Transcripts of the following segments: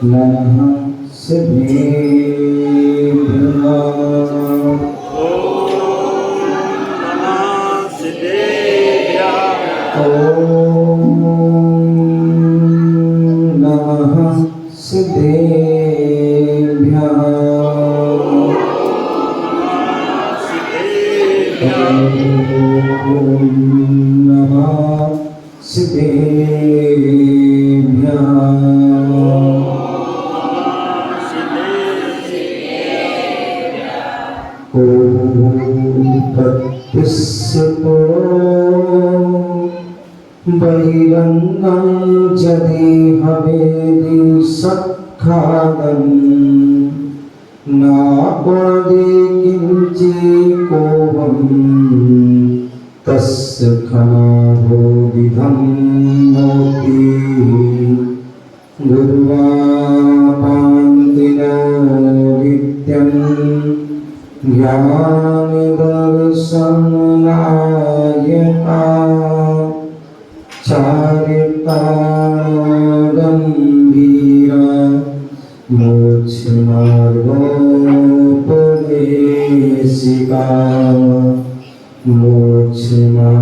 नमः सिद्धेभ्यः। बहिरंगं जदि हवेदि सत्खादं नापदे किंचिकोहं तस्य खमाभोदिधं मोति गुरुवापान्तिनो नित्यं ज्ञानदर्शनायका चारिता गंभीरा मोक्षमार्गोपदेशिका मोक्षमार्गोपदेशिका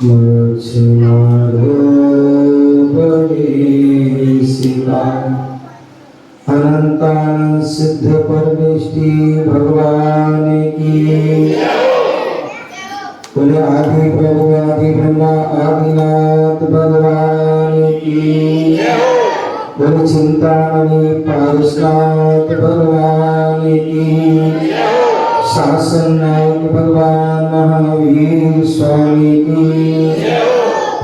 मोक्षमार्गोपदेशिका अनंतानंद सिद्ध परमेष्टि भगवान की बोले आदि प्रभु आदि ब्रह्मा आदिनाथ भगवान की बोले चिंतामणि पारसनाथ भगवान की शासन नायक भगवान महावीर स्वामी की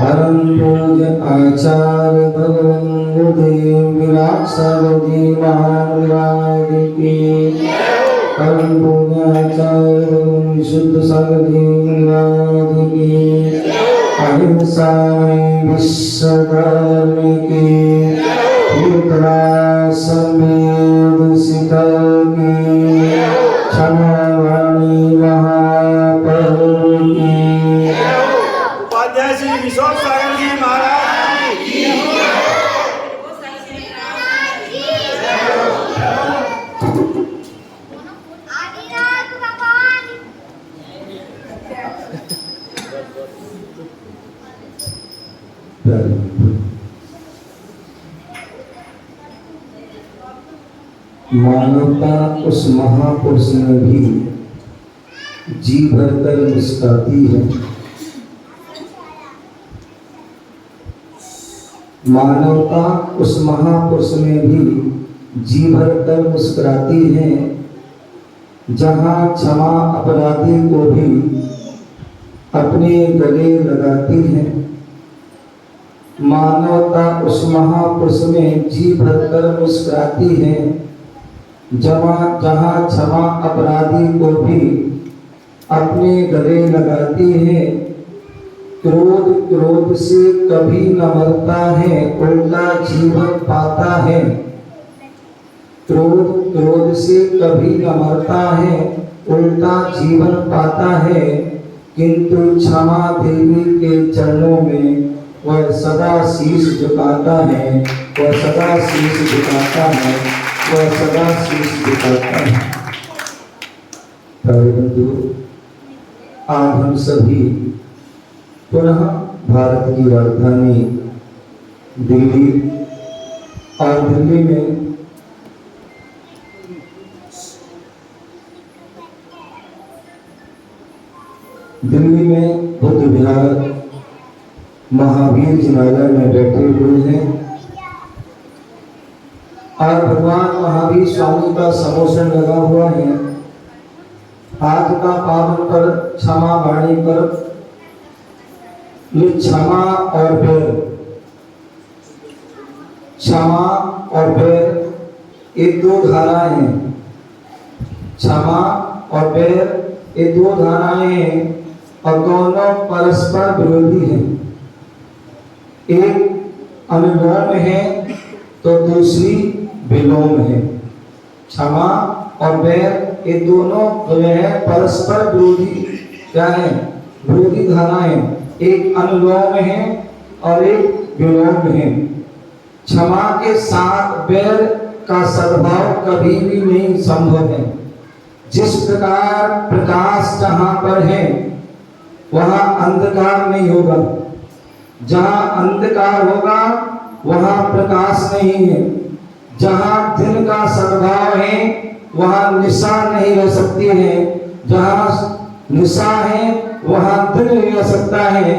परम पूज्य आचार्य भगवान गुरुदेव विराट सावजी महाराज की परम पूज्य आचार्य विशुद्ध सावजी महाराज की अहिंसा विश्व धर्म की तीर्थरा समेत शिखर की क्षमावाणी महाप्रभु की उपाध्याय श्री विश्व सागर जी महाराज की मानवता उस महापुरुष में भी जी भरकर मुस्कुराती है। मानवता उस महापुरुष में भी जी भरकर मुस्कुराती है जहाँ क्षमा अपराधी को भी अपने गले लगाती है। मानवता उस महापुरुष में जी भरकर मुस्कुराती है जहाँ क्षमा अपराधी को भी अपने गले लगाती है। क्रोध क्रोध से कभी न मरता है, उल्टा जीवन पाता है। क्रोध क्रोध से कभी न मरता है, उल्टा जीवन पाता है। किंतु क्षमा देवी के चरणों में वह सदा शीश झुकाता है, वह सदा शीश झुकाता है, वह सदा शीश झुकाता है। बंधु, आज हम सभी पुनः भारत की राजधानी दिल्ली और दिल्ली में बुद्ध विहार महावीर जिनालय में बैठे हुए हैं और भगवान महावीर स्वामी का समोसन लगा हुआ है। आज का पावन पर क्षमा वाणी पर ये क्षमा और बैर, क्षमा और बैर ये दो धाराएं हैं। क्षमा और बैर ये दो धाराएं हैं और दोनों परस्पर विरोधी हैं। एक अनुलोम है तो दूसरी विलोम है। क्षमा और बैर ये दोनों जो है परस्पर विरोधी क्या है, विरोधी धाराएं। एक अनुलोम है और एक विलोम है। क्षमा के साथ बैर का सद्भाव कभी भी नहीं संभव है। जिस प्रकार प्रकाश जहां पर है वहां अंधकार नहीं होगा, जहां अंधकार होगा वहां प्रकाश नहीं है। जहां दिन का सद्भाव है वहां निशा नहीं रह सकती है, जहां निशा है वहां दिन नहीं रह सकता है।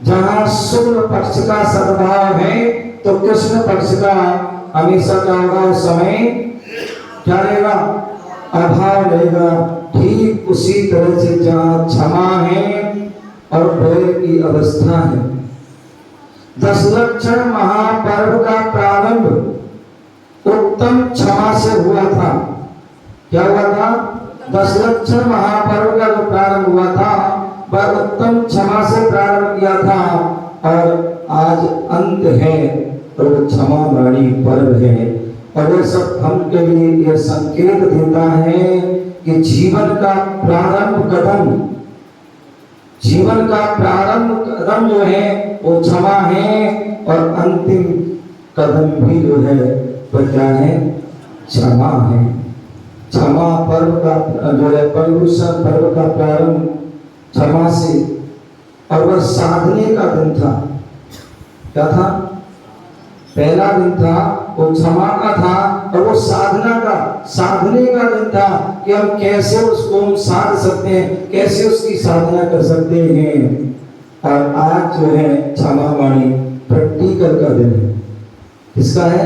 जहां शुक्ल पक्ष का सद्भाव है तो कृष्ण पक्ष का हमेशा क्या होगा, उस समय क्या रहेगा, अभाव रहेगा। ठीक उसी तरह से जहां क्षमा है और बैर की अवस्था है। दशलक्षण महापर्व का प्रारंभ उत्तम क्षमा से हुआ था। क्या हुआ था? दशलक्षण महापर्व का जो प्रारंभ हुआ था वह उत्तम क्षमा से प्रारंभ किया था और आज अंत है और वो क्षमा वाणी पर्व है। और ये सब हम के लिए यह संकेत देता है कि जीवन का प्रारंभ कदम जो है वो क्षमा है और अंतिम कदम भी जो है वह क्या है, क्षमा है। क्षमा पर्व का जो है पर्युषण पर्व का प्रारंभ क्षमा से, और वह साधने का दिन था। क्या था? पहला दिन था वो क्षमा का था और वो साधने का दिन था कि हम कैसे उसको हम साध सकते हैं, कैसे उसकी साधना कर सकते हैं। और आज जो है क्षमा वाणी प्रैक्टिकल का दिन है। किसका है?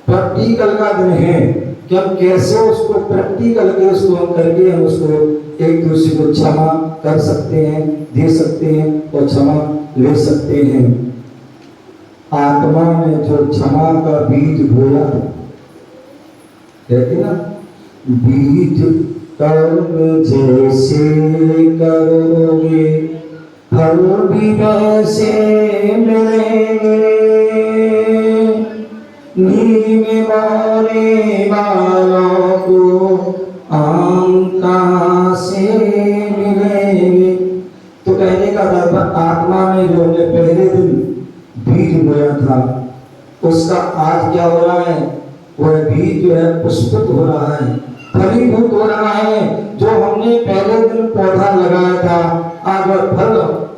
प्रैक्टिकल का दिन है कि हम कैसे उसको प्रैक्टिकल के उसको हम करके हम उसको एक दूसरे को क्षमा कर सकते हैं, दे सकते हैं और क्षमा ले सकते हैं। आत्मा में जो क्षमा का बीज बोया, कहते ना, बीज कर्म जैसे करोगे फल भी वैसे मिलेंगे। नीम मोरे वालों को आम कहाँ से मिलेंगे। तो कहने का मतलब आत्मा में जो हमने पहले दिन बीज बोया था उसका आज क्या हो रहा है, वह बीज जो है पुष्पित हो रहा है, फलीभूत हो रहा है। जो हमने पहले दिन पौधा लगाया था आज वह फल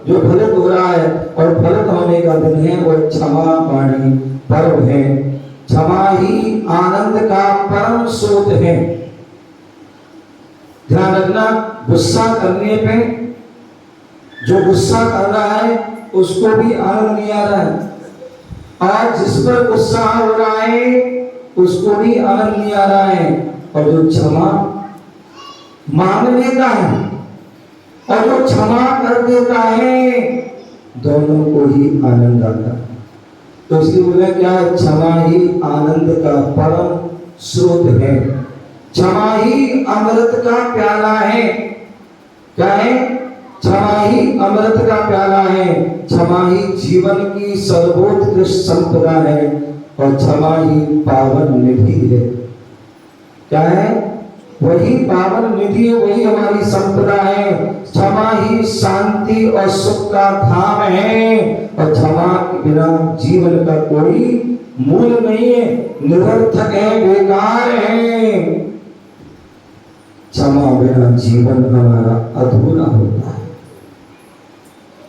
जो फलित हो रहा है और फलित होने का दिन है वह क्षमा वाणी पर्व है। क्षमा ही आनंद का परम स्रोत है। ध्यान रखना, गुस्सा करने पे जो गुस्सा कर रहा है उसको भी आनंद नहीं आ रहा है, और जिस पर गुस्सा हो रहा है उसको भी आनंद नहीं आ रहा है। और जो क्षमा मांग लेता है और जो क्षमा कर देता है दोनों को ही आनंद आता है। तो इसलिए बोले क्या है, क्षमा ही आनंद का परम स्रोत है। क्षमा ही अमृत का प्याला है। क्या है? क्षमा ही अमृत का प्याला है। क्षमा ही जीवन की सर्वोत्कृष्ट संपदा है और क्षमा ही पावन निधि है। क्या है? वही पावन निधि है, वही हमारी संपदा है। क्षमा ही शांति और सुख का धाम है और क्षमा के बिना जीवन का कोई मूल नहीं है, निरर्थक है, बेकार है। क्षमा बिना जीवन हमारा अधूरा होता है।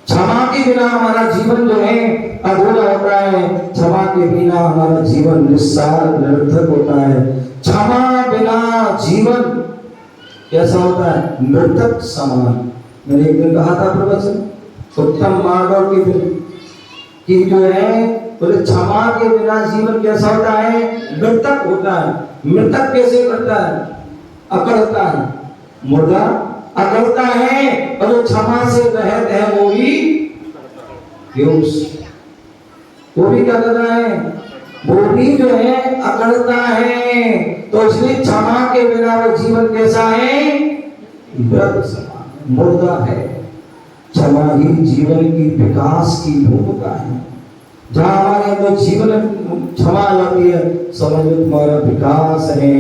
क्षमा के बिना हमारा जीवन जो है अधूरा होता है। क्षमा के बिना हमारा जीवन निस्सार निरर्थक होता है। क्षमा बिना जीवन कैसा होता है? मृतक समान। मैंने एक दिन कहा था प्रवचन उत्तम मार्गों के दिन कि जो है बोले क्षमा के बिना जीवन कैसा होता है? मृतक होता है। मृतक कैसे करता है? अकड़ता है, मुर्दा अकड़ता है। और जो क्षमा से रहित है वो भी क्या कर रहा है? वो भी जो है अकड़ता है। तो इसलिए क्षमा के बिना वो जीवन कैसा है? मृत समान, मुर्दा है। क्षमा ही जीवन की विकास की भूमिका है। जहां हमारे अंदर जीवन क्षमा जाती है समझ लो तुम्हारा विकास है।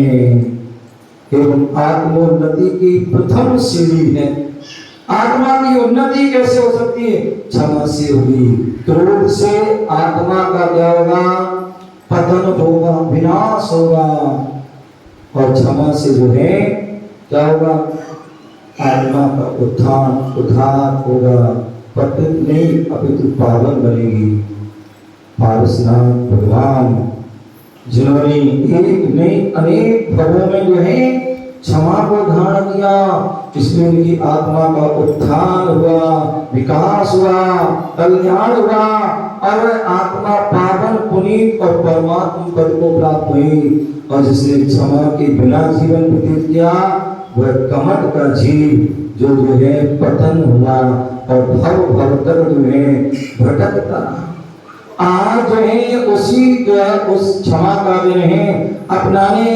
एवं आत्मोन्नति की प्रथम सीढ़ी है। आत्मा की उन्नति कैसे हो सकती है? क्षमा से होगी। क्रोध से आत्मा का क्या होगा? पतन होगा, विनाश होगा। और क्षमा से जो है क्या होगा? आत्मा का उत्थान, उद्धार होगा। पतित नहीं अपितु पावन बनेगी। पारसनाथ भगवान जिन्होंने एक नहीं अनेक भवों में जो है क्षमा को धारण किया, इसलिए उनकी आत्मा का उत्थान हुआ, विकास हुआ, कल्याण हुआ और आत्मा पावन, पुनीत और परमात्मा पद को प्राप्त हुई। और जिसने क्षमा के बिना जीवन व्यतीत किया वह कमट का जीव जो है पतन हुआ और भव तक जो है भटकता। आज जो है उस क्षमा का दिन है, अपनाने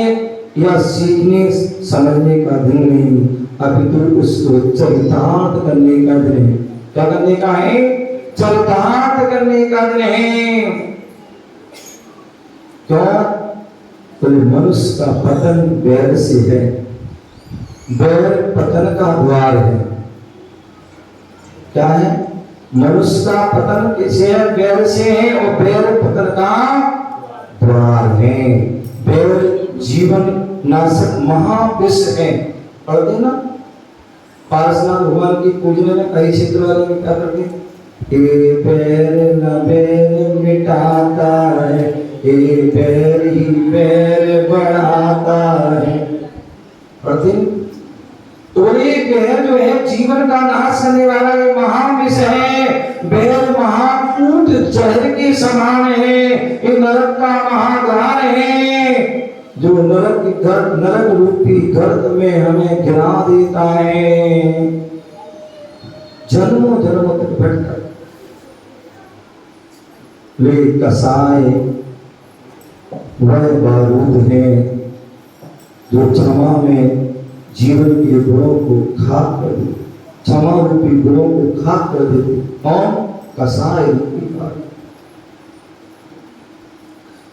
या सीखने समझने का दिन नहीं, अपितु उसको चरितार्थ करने का दिन है। क्या करने का है? चरितार्थ करने का दिन है। क्या? तो मनुष्य का पतन बैर से है। बैर पतन का द्वार है। क्या है? मनुष्य का पतन किसे है? बैर से है और बैर पतन का द्वार है। बैर जीवन नाशक महाविष है। पढ़ते ना पारसनाथ भगवान की पूजने में कई क्षेत्र वाले में क्या करते हैं? ये बैर न बैर मिटाता है, ये बैर ही बैर बढ़ाता है। पढ़ते? तो ये बैर जो है जीवन का नाश करने वाला ये महाविष है। बैर महाकूट जहर के समान है। ये नरक का महाद्वार है जो नरक रूपी गर्त में हमें गिरा देता है, जन्मों जन्मों तक भटकर। वे कसाय वह बारूद है जो क्षमा में जीवन के गुणों को खाक कर दे, क्षमा रूपी गुणों को खाक कर देते। कौन? कसाय रूपी बारूद।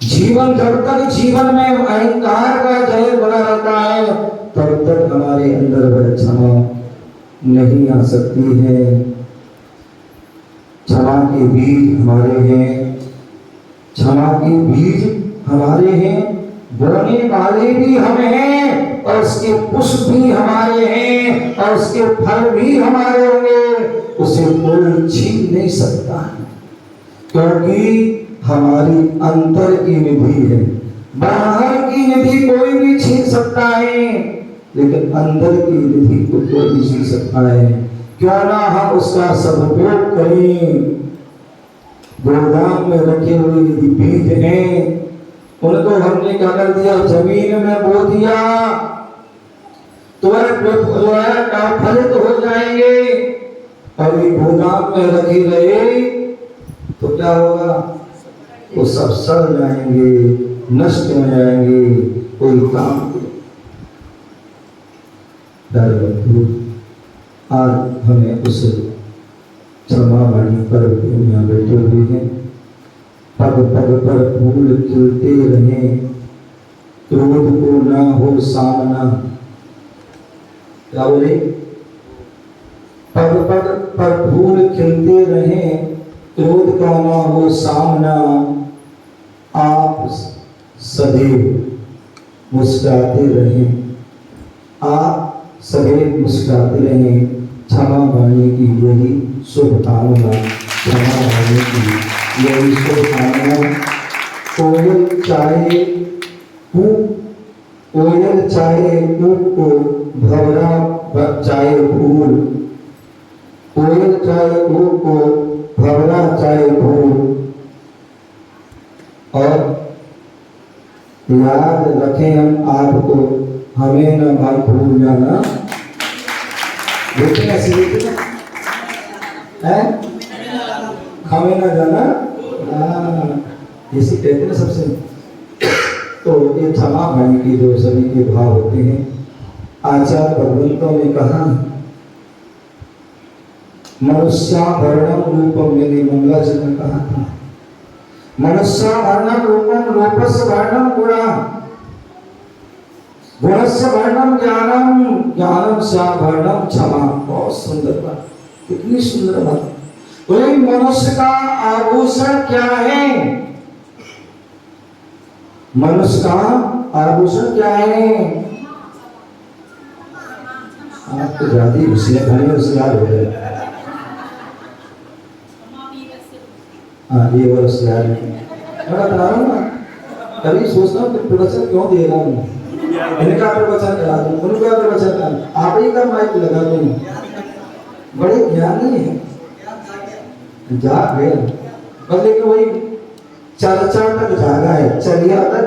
जीवन जब तक जीवन में अहंकार का जहर बना रहता है तब तक हमारे अंदर वह क्षमा नहीं आ सकती है। क्षमा के बीज हमारे हैं, क्षमा के बीज हमारे हैं, बोने वाले भी हम हैं और उसके पुष्प भी हमारे हैं और उसके फल भी हमारे होंगे। उसे कोई छीन नहीं सकता है क्योंकि हमारी अंतर की निधि है। बाहर की निधि कोई भी छीन सकता है लेकिन अंदर की निधि को कोई भी छीन सकता है। क्यों ना हम उसका सदुपयोग करें। गोदाम में रखे हुए यदि बीज हैं उनको हमने क्या कर दिया? जमीन में बो दिया तो वह फलित हो जाएंगे। और ये गोदाम में रखे रहे तो क्या होगा? वो सब सड़ जाएंगे, नष्ट हो जाएंगे, कोई काम नहीं। आज हमें उस क्षमावाणी पर्व के यहाँ बैठे हुए हैं। पग पग पर फूल खिलते रहे, क्रोध को ना हो सामना। क्या बोले? पग पग पर फूल खिलते रहे, क्रोध का ना हो सामना। आप सदैव मुस्कुराते रहें, आप सदैव मुस्कुराते रहें। क्षमा वाणी की यही शुभकामना, क्षमा वाणी की यही शुभकामना। कोयल चाहे कूक को, भंवरा चाहे फूल। कोयल चाहे कूक को, भंवरा चाहे फूल। और याद रखें हम आपको, हमें न भाई भूल जाना। देखें ऐसे देखें है, हमें न जाना। इसी कहते ना सबसे। तो ये क्षमा भाई की जो सभी के भाव होते हैं, आचार्य भगवंतों ने कहा मनुष्याभरणम रूपम, मेरे मंगला जी ने कहा था मनुष्याभरणम रूपम रूपस्य वर्णम गुणा। गुणस्य वर्णम ज्ञानम, ज्ञानम साभरणम क्षमा। बहुत सुंदर बात, कितनी सुंदर बात। बोले मनुष्य का आभूषण क्या है? मनुष्य का आभूषण क्या है? आप तो ज्यादा ही होशियार हो गए। हाँ ये वो होशियार है। मैं बता रहा हूँ ना, कभी सोचता हूँ कि प्रवचन क्यों दे रहा हूँ, इनका प्रवचन करा दूं, उनका प्रवचन करा दूं, आप ही का माइक लगा दूं। बड़े ज्ञानी है, जाग गए, बस लेकिन वही चर्चा तक जागा है, चर्या तक।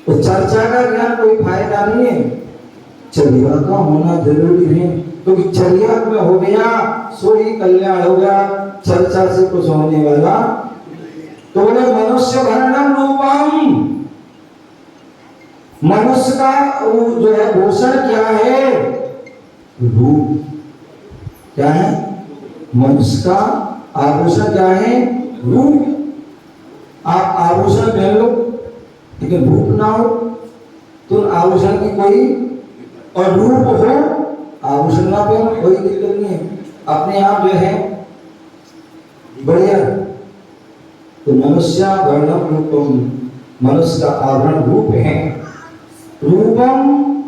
तो चर्चा का ज्ञान कोई फायदा नहीं है, चर्या का होना जरूरी है, क्योंकि चर्या में हो गया सो ही कल्याण हो गया, चर्चा से कुछ होने वाला। तो बोले मनुष्य वर्णम रूपम, मनुष्य का जो है भूषण क्या है? रूप। क्या है? मनुष्य का आभूषण क्या है? रूप। आप आभूषण पहन लो लेकिन रूप ना हो तो आभूषण की कोई, और रूप हो आभूषण ना पहनो कोई दिक्कत नहीं है, अपने आप जो है बढ़िया। तो मनुष्य वर्णम रूपम, मनुष्य का आभरण रूप है। रूपम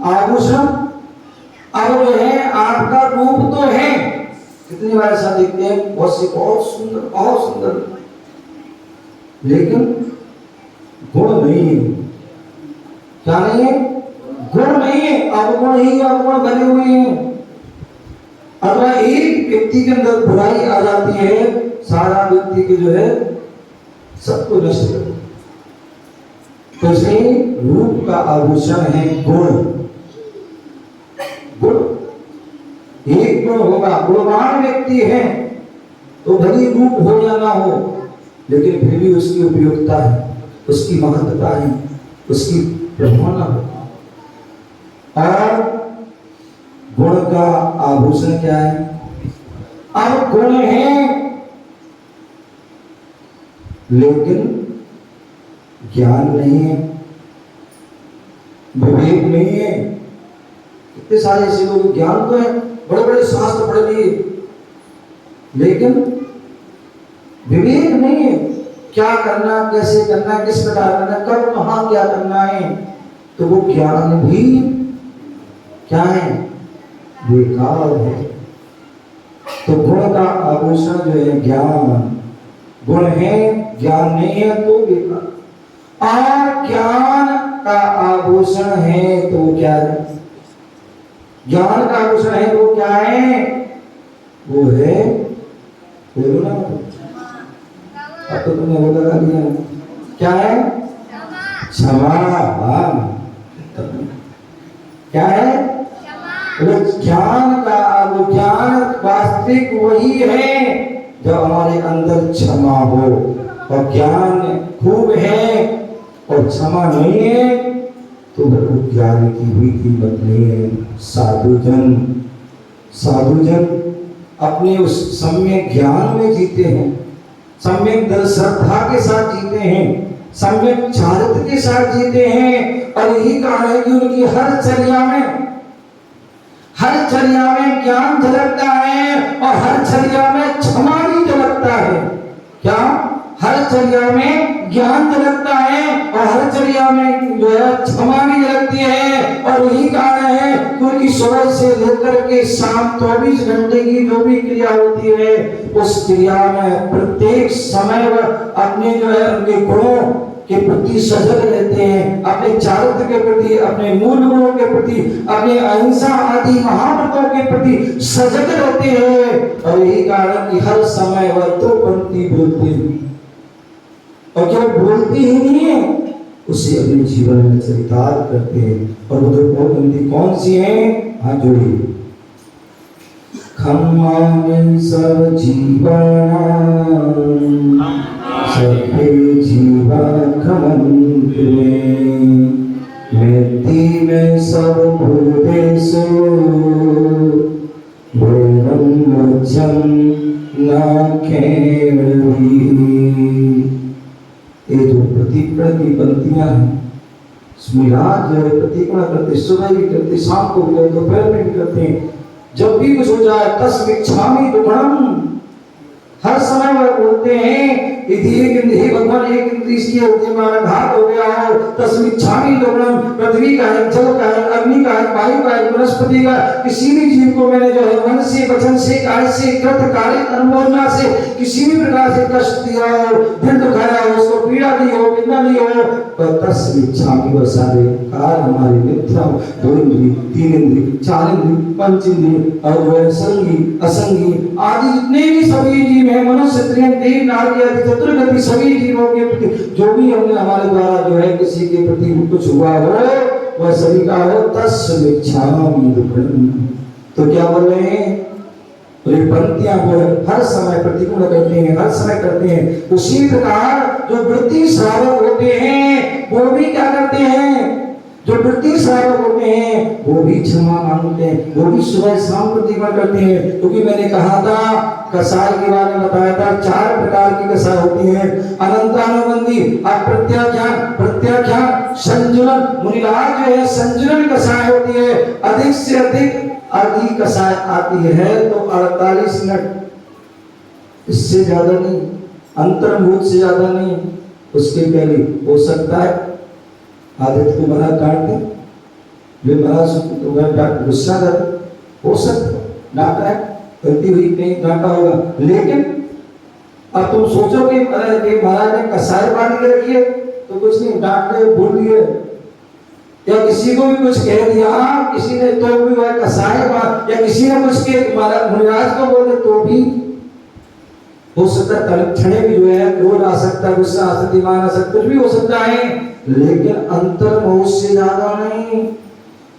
आभूषण, अब जो है आपका रूप तो है, कितनी बार ऐसा देखते हैं, बहुत सुंदर, बहुत सुंदर, लेकिन गुण नहीं है। क्या नहीं है? गुण नहीं है, अवगुण ही अवगुण बने हुए हैं। अथवा एक व्यक्ति के अंदर बुराई आ जाती है, सारा व्यक्ति के जो है सबको नष्ट कर देता। तो इसलिए रूप का आभूषण है गुण। गुण एक गुण होगा, गुणवान व्यक्ति है तो भले रूप हो या ना हो, लेकिन फिर भी उसकी उपयोगिता है, उसकी महत्ता है, उसकी प्रभावना होगा। और गुण का आभूषण क्या है? अब गुण है लेकिन ज्ञान नहीं है, विवेक नहीं है। कितने सारे ऐसे लोग, ज्ञान तो है, बड़े बड़े शास्त्र पढ़ लिए, लेकिन विवेक नहीं है, क्या करना, कैसे करना, किस प्रकार करना, कब कहाँ क्या करना है, तो वो ज्ञान भी क्या है? बेकार है। तो गुण का आभूषण जो है ज्ञान, गुण है ज्ञान नहीं है तो बेकार। और ज्ञान का आभूषण है तो क्या है? ज्ञान का आभूषण है वो क्या है? वो है, बोलो ना, अब तो तुमने वो लगा दिया, क्या है? क्षमा। क्या है? वो ज्ञान का, वो ज्ञान वास्तविक वही है जब हमारे अंदर क्षमा हो। और ज्ञान खूब है और क्षमा नहीं है तो ज्ञान की भी कीमत नहीं है। साधुजन अपने उस सम्यक ज्ञान में जीते हैं, सम्यक श्रद्धा के साथ जीते हैं, सम्यक चारित्र के साथ जीते हैं। और यही कारण है कि उनकी हर चर्या में ज्ञान झलकता है और हर चर्या में क्षमा भी झलकता है। क्या? हर चर्या में ज्ञान झलकता है और हर चर्या में जो है क्षमा भी झलकती है। और यही कारण है क्योंकि सुबह से लेकर के शाम 24 घंटे की जो भी क्रिया होती है, उस क्रिया में प्रत्येक समय अपने जो है उनके गुणों के प्रति सजग रहते हैं, अपने चारित्र के प्रति, अपने मूल गुणों के प्रति, अपने अहिंसा आदि महाव्रतों के प्रति सजग रहते हैं। और यही कारण कि हर समय वह दो पंक्ति बोलते हैं, और क्या बोलते ही नहीं है, उसे अपने जीवन में चरितार्थ करते हैं। और वो दो पंक्ति कौन सी है? हाँ जोड़िए। खम्मा में सब जीवन, सभे जीवा खमंत में, मृत्यु में सब भूतेषु, वैरम मोक्षम न खेमहि। ये जो प्रतिपद की पंक्तियां हैं, मिलाद जो है प्रतिक्रमण करते, सुबह भी करते, शाम को भी करते, दोपहर में भी करते हैं। जब भी कुछ हो जाए तस्मिच्छामि दुग्धम, हर समय वह बोलते हैं हे भगवान, एक इंद्र इसकी हृदय में आघात हो गया हो, तस्मिच्छामि दुग्धम, पृथ्वी का है, जल का है, अग्नि का है, वायु का है, वनस्पति का, किसी भी जीव को मैंने जो है मन से, वचन से, काय से, कृत कालिक अनुमोदना से किसी भी प्रकार से कष्ट दिया हो, दिल दुखाया हो, उसको पीड़ा दी हो, वेदना दी हो, तो तस्मिच्छामि वह सारे काल हमारे मिथ्या, दो इंद्री, तीन इंद्री, चार इंद्री, पंच इंद्री और वह संगी असंगी आदि जितने भी सभी जीव हैं, मनुष्य, त्रियन, देव, नारी आदि चतुर्गति सभी जीवों के प्रति जो भी हमने हमारे द्वारा जो है किसी के प्रति कुछ हुआ हो, वह सभी का हो तस्मिच्छामि दुग्धम। तो क्या बोल रहे हैं? तो ये पंक्तियां वो हर समय प्रतिकूल करते हैं, हर समय करते हैं। उसी प्रकार जो वृत्ति श्रावक होते हैं वो भी क्या करते हैं? जो वृत्ति श्रावक होते हैं वो भी क्षमा मांगते हैं, वो भी सुबह शाम प्रतिक्रमण करते हैं। क्योंकि मैंने कहा था कसाय के बारे में बताया था, 4 प्रकार की कसाय होती है। अनंतानुबंधी, अप्रत्याख्यान, प्रत्याख्यान, संजुलन। मुनिराज जो है संजुलन कसाय होती है। अधिक से अधिक आधी कसाय आती है तो 48 मिनट, इससे ज्यादा नहीं, अंतर्मुख से ज्यादा नहीं। उसके पहले हो सकता है आदित्य को मना काट दे, वे महाराज गुस्सा कर, हो सकता डांटा है, गलती हुई कहीं डांटा होगा। लेकिन अब तुम सोचो कि महाराज ने कसाय बांध के रखी है तो कुछ नहीं, डांट के बोल दिए या किसी को भी कुछ कह दिया, किसी ने तो भी वह कसाय बांध, या किसी ने कुछ के मुनिराज को बोले तो भी हो सकता है। क्षण भी जो है क्रोध आ सकता है, गुस्सा आ सकता है, ईमान आ सकता है, कुछ भी हो सकता है, लेकिन अंतर्मोह से ज्यादा नहीं।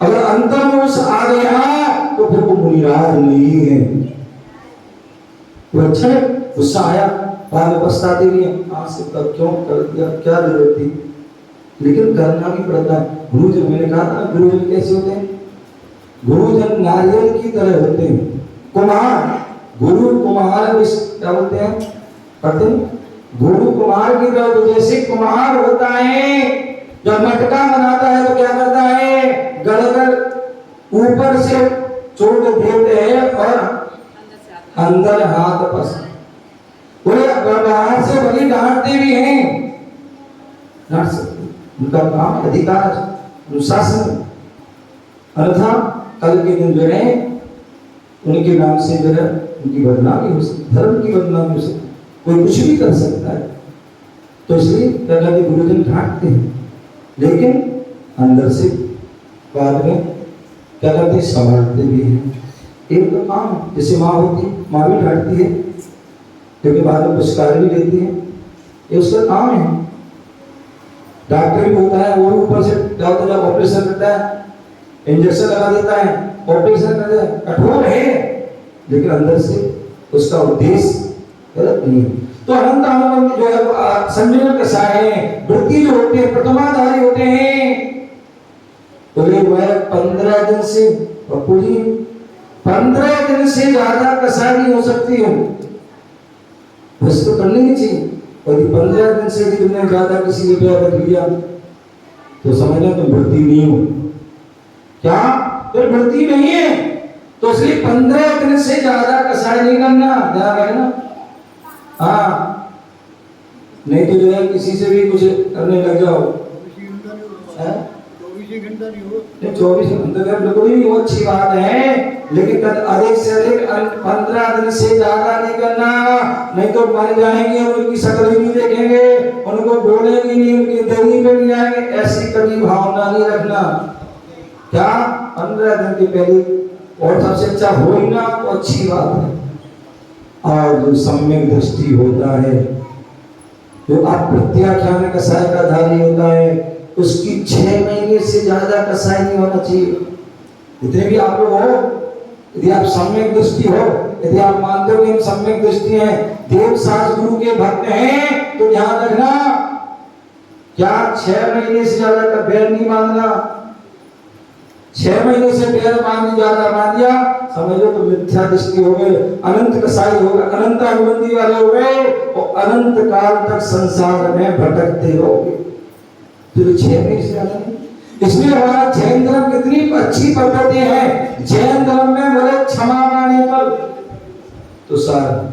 अगर अंतर्मोह आ गया तो फिर वो मुनिराज नहीं है। वो अच्छा गुस्सा आया, बाद में पछताते भी हैं, आज से क्यों कर दिया, क्या जरूरत थी, लेकिन करना भी पड़ता है। गुरुजन, मैंने कहा था गुरुजन कैसे होते हैं? गुरुजन नारियल की तरह होते हैं। कुम्हार, गुरु कुम्हार क्या बोलते हैं? पढ़ते हैं गुरु कुम्हार की तरह। तो जैसे कुम्हार होता है जब मटका बनाता है तो क्या करता है? गड़गड़ ऊपर से चोट देते हैं और अंदर हाथ फंस, बाहर से बड़ी डांटते भी हैं, डांट सकते, उनका काम अधिकार अनुशासन। अन्यथा कल के दिन जो है उनके नाम से जो है उनकी बदनामी हो सकती, धर्म की बदनामी हो सकती, कोई कुछ भी कर सकता है। तो इसलिए गुरुजन डांटते हैं, लेकिन अंदर से बाद में क्या करते हैं? संभालते भी हैं। एक तो काम जैसे माँ होती, माँ भी डांटती है क्योंकि बाद में पुरस्कार भी देती है, ये उसका काम है। डॉक्टर भी होता है, वो ऊपर से जब ऑपरेशन करता है, इंजेक्शन लगा देता है, ऑपरेशन करता है, कठोर है, लेकिन अंदर से उसका उद्देश्य गलत नहीं है। तो अनंत आनंद जो है संयोजन कसाय है, वृत्ति जो होते हैं प्रथमाधारी होते हैं। तो ये वह 15 दिन से पप्पू जी 15 दिन से ज्यादा कसाय नहीं हो सकती है, बस तो करनी नहीं चाहिए। और 15 दिन से भी तुमने ज्यादा किसी ने प्यार रख लिया तो समझना तुम वृत्ति नहीं हो। क्या फिर वृत्ति नहीं है? तो इसलिए 15 दिन से ज्यादा कसाय नहीं करना, ध्यान रखना। हाँ, नहीं तो जो है किसी से भी कुछ करने लग जाओ। 24 घंटा बिल्कुल ही वो अच्छी बात है, लेकिन अधिक से अधिक 15 दिन से ज्यादा नहीं करना, नहीं तो मर जाएंगे, उनकी शक्ल भी नहीं देखेंगे, उनको बोलेंगे नहीं, उनकी दही में नहीं आएंगे, ऐसी कभी भावना नहीं रखना। क्या 15 दिन के पहले और सबसे अच्छा हो ही ना तो अच्छी बात है। और जो सम्यक दृष्टि होता है, जो अप्रत्याख्यान कसाय का धारी होता है, उसकी 6 महीने से ज्यादा कसाय नहीं होना चाहिए। इतने भी आप लोग हो, यदि आप सम्यक दृष्टि हो, यदि आप मानते हो कि हम सम्यक दृष्टि हैं, देव सास गुरु के भक्त हैं, तो ध्यान रखना क्या 6 महीने से ज्यादा का बैर नहीं बांधना। 6 महीने से बैर बांध ज्यादा बांध दिया, समझ लो तो मिथ्या दृष्टि हो गए, अनंत कसाई हो गए, अनंत अनुबंधी वाले हो गए, और अनंत काल तक संसार में भटकते रहोगे। तो 6 महीने से ज्यादा नहीं, इसलिए हमारा जैन धर्म कितनी अच्छी पद्धति है। जैन धर्म में बोले क्षमा वाणी पर, तो सर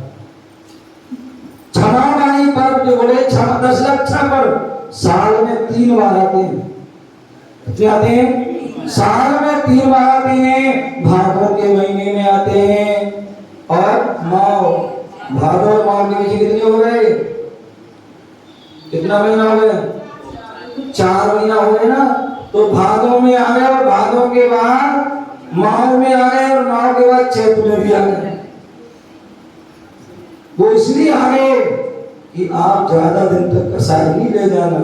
क्षमा वाणी पर जो बोले क्षमा 10 लक्षा पर साल में 3 बार आते हैं। कितने आते हैं? साल में 3 बार आते हैं। भादों के महीने में आते हैं और माओ, भादों और माओ के बीच कितने हो गए? कितना महीना हो गया? 4 महीना हो गए ना। तो भादों में आ गए और भादों के बाद माह में आ गए और माह के बाद चैत में भी आ गए। वो इसलिए आ गए कि आप ज्यादा दिन तक कसाई नहीं ले जाना।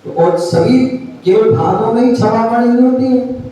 तो और सभी केवल भादों में ही क्षमा वाणी नहीं होती है।